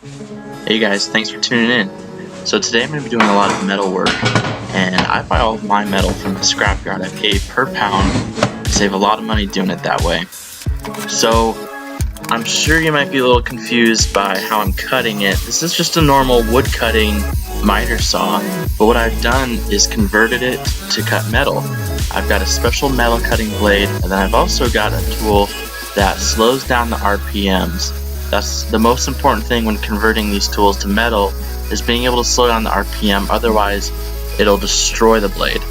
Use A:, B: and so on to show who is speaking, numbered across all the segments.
A: Hey guys, thanks for tuning in. So today I'm going to be doing a lot of metal work, and I buy all of my metal from the scrapyard. I pay per pound. I save a lot of money doing it that way. So I'm sure you might be a little confused by how I'm cutting it. This is just a normal wood cutting miter saw, but what I've done is converted it to cut metal. I've got a special metal cutting blade, and then I've also got a tool that slows down the RPMs. That's the most important thing when converting these tools to metal, is being able to slow down the RPM, otherwise it'll destroy the blade.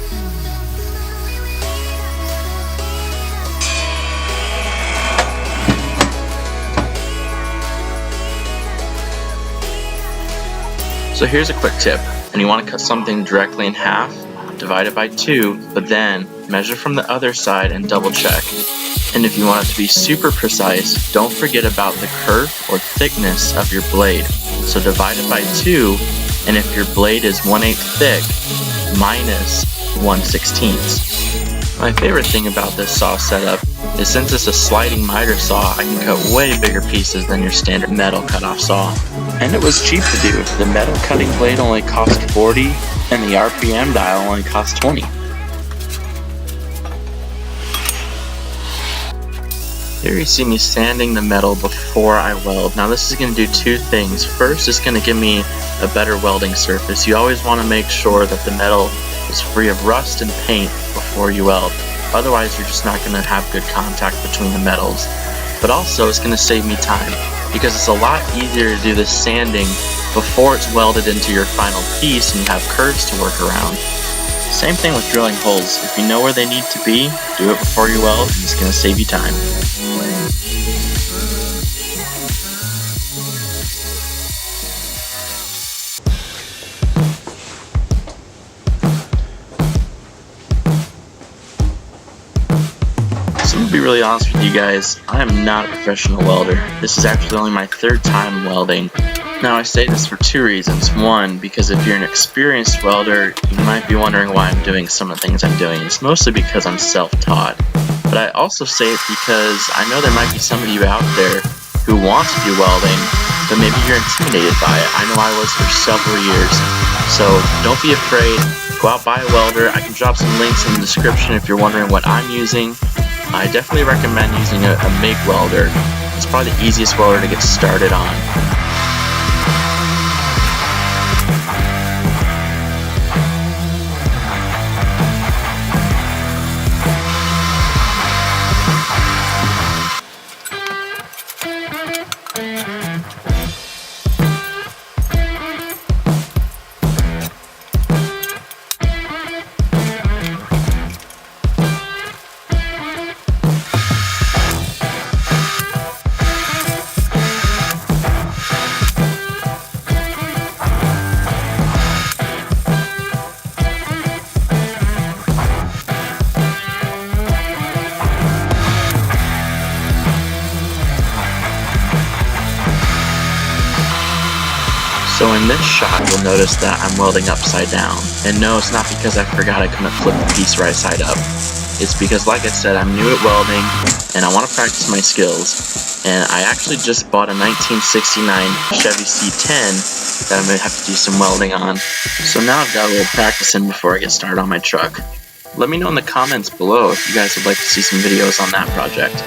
A: So here's a quick tip. When you want to cut something directly in half, divide it by 2, but then measure from the other side and double check. And if you want it to be super precise, don't forget about the kerf or thickness of your blade. So divide it by 2, and if your blade is 1/8 thick, minus 1/16. My favorite thing about this saw setup is since it's a sliding miter saw, I can cut way bigger pieces than your standard metal cutoff saw. And it was cheap to do. The metal cutting blade only cost $40, and the RPM dial only cost $20. Here you see me sanding the metal before I weld. Now this is going to do two things. First, it's going to give me a better welding surface. You always want to make sure that the metal is free of rust and paint before you weld. Otherwise, you're just not going to have good contact between the metals. But also, it's going to save me time, because it's a lot easier to do this sanding before it's welded into your final piece and you have curves to work around. Same thing with drilling holes. If you know where they need to be, do it before you weld, and it's going to save you time. So I'm going to be really honest with you guys, I am not a professional welder. This is actually only my 3rd time welding. Now I say this for 2 reasons. One, because if you're an experienced welder, you might be wondering why I'm doing some of the things I'm doing. It's mostly because I'm self-taught. But I also say it because I know there might be some of you out there who want to do welding, but maybe you're intimidated by it. I know I was for several years. So don't be afraid. Go out, buy a welder. I can drop some links in the description if you're wondering what I'm using. I definitely recommend using a MIG welder. It's probably the easiest welder to get started on. So in this shot, you'll notice that I'm welding upside down. And no, it's not because I forgot I couldn't flip the piece right side up. It's because, like I said, I'm new at welding, and I want to practice my skills. And I actually just bought a 1969 Chevy C10 that I'm going to have to do some welding on. So now I've got a little practice in before I get started on my truck. Let me know in the comments below if you guys would like to see some videos on that project.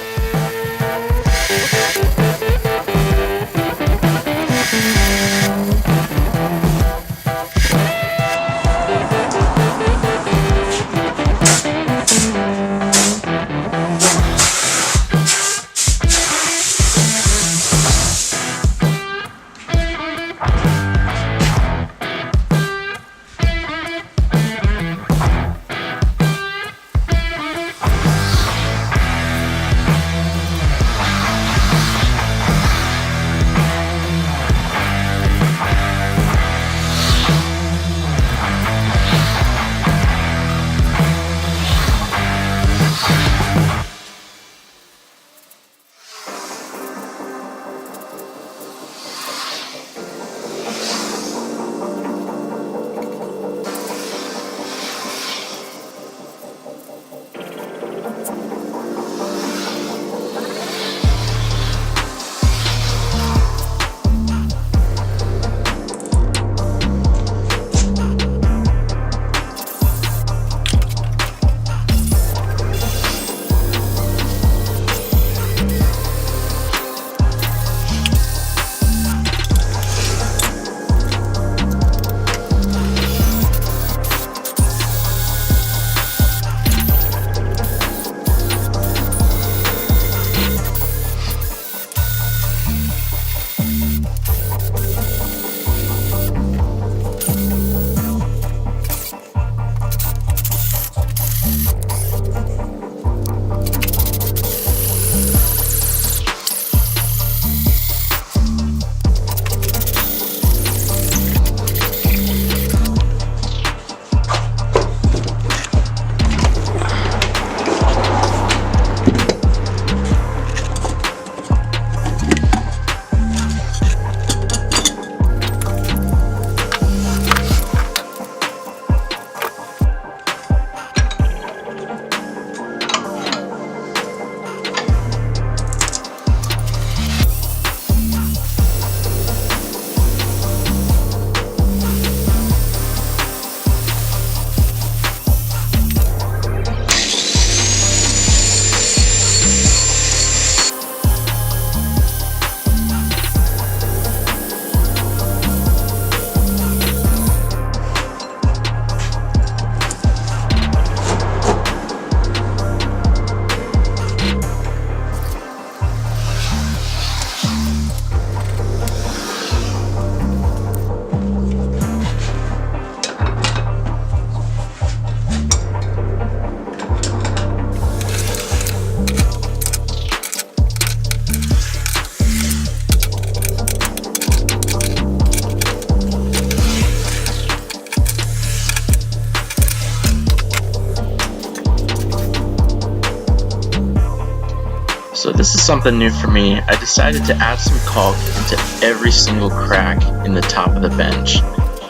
A: So this is something new for me. I decided to add some caulk into every single crack in the top of the bench.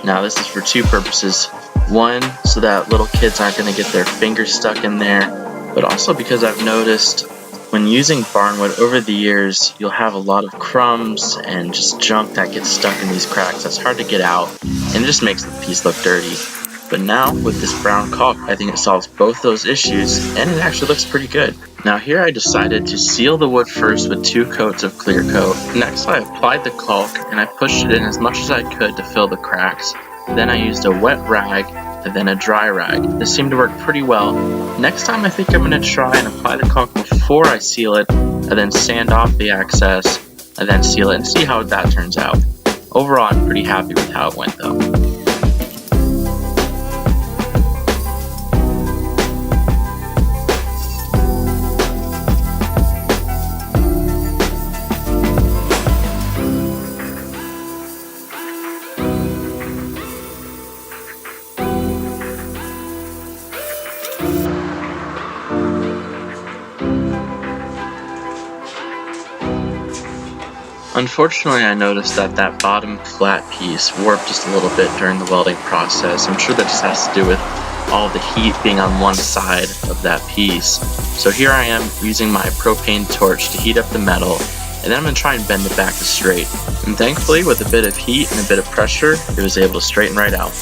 A: Now this is for two purposes. One, so that little kids aren't going to get their fingers stuck in there, but also because I've noticed when using barnwood over the years, you'll have a lot of crumbs and just junk that gets stuck in these cracks that's hard to get out, and it just makes the piece look dirty. But now, with this brown caulk, I think it solves both those issues, and it actually looks pretty good. Now here I decided to seal the wood first with 2 coats of clear coat. Next I applied the caulk, and I pushed it in as much as I could to fill the cracks. Then I used a wet rag, and then a dry rag. This seemed to work pretty well. Next time I think I'm going to try and apply the caulk before I seal it, and then sand off the excess, and then seal it and see how that turns out. Overall, I'm pretty happy with how it went though. Unfortunately, I noticed that bottom flat piece warped just a little bit during the welding process. I'm sure that just has to do with all the heat being on one side of that piece. So here I am using my propane torch to heat up the metal, and then I'm going to try and bend it back to straight. And thankfully, with a bit of heat and a bit of pressure, it was able to straighten right out.